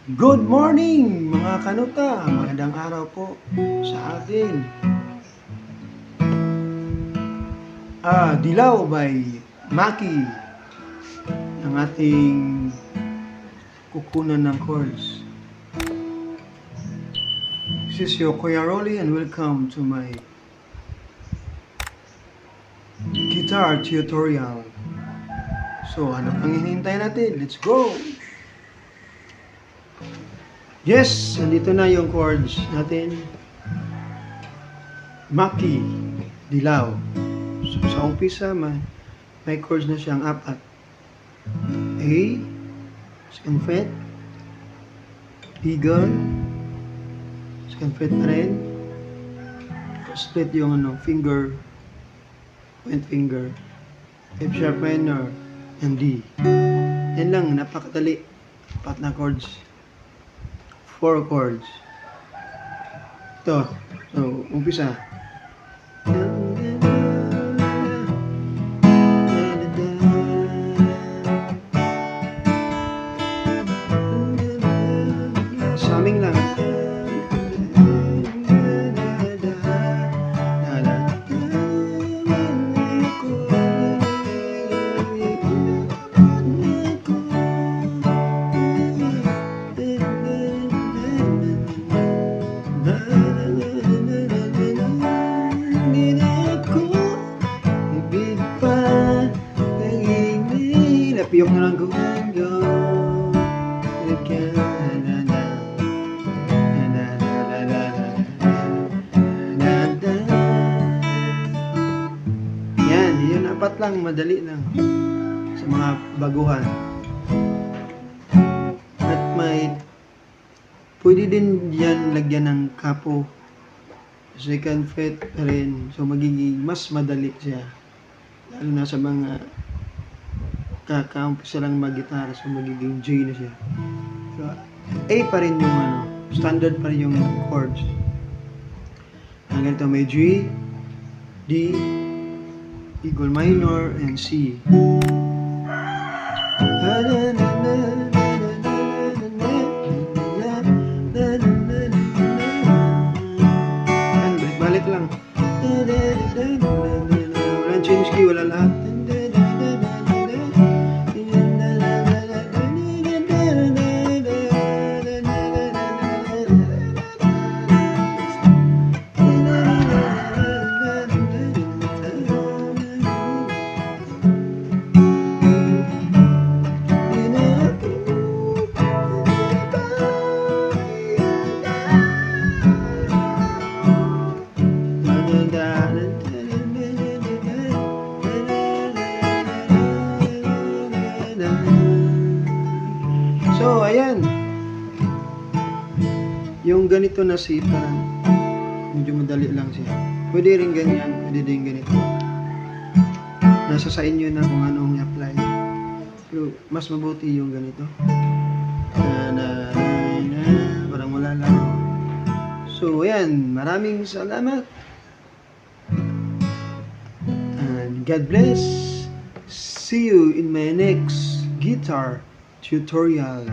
Good morning mga kanuta! Magandang araw po sa atin. Dilaw by Maki ang ating kukunan ng chords. This is your Kuya Rolly and welcome to my guitar tutorial. So ano pang hinihintay natin? Let's go! Yes, nandito na yung chords natin. Maki, dilaw. So sa umpisa, may chords na siyang apat. A, second fret, Eagle, second fret pa rin. Split yung finger, point finger, F sharp minor, and D. Yan lang, napakadali. Apat na chords. 4 chords. Ito. So, umpisa. Summing lang. Napiyok na lang ko. Yan, yun apat lang, madali lang sa mga baguhan. At pwede din yan lagyan ng kapo, second fret pa rin, so magiging mas madali siya, lalo na sa mga kaka-umpisa lang mag-gitara, so magiging G na siya. So, A pa rin yung standard pa rin yung chords. Ang ganito may G, D, Eagle minor, and C. Yan, balik lang. Walang change key, wala lahat. So, ayan. Yung ganito na C, parang medyo madali lang siya. Pwede rin ganyan, pwede din ganito. Nasa sa inyo na kung anong i-apply. Pero mas mabuti yung ganito. Parang wala lang. So, ayan. Maraming salamat. And God bless. See you in my next guitar tutorial.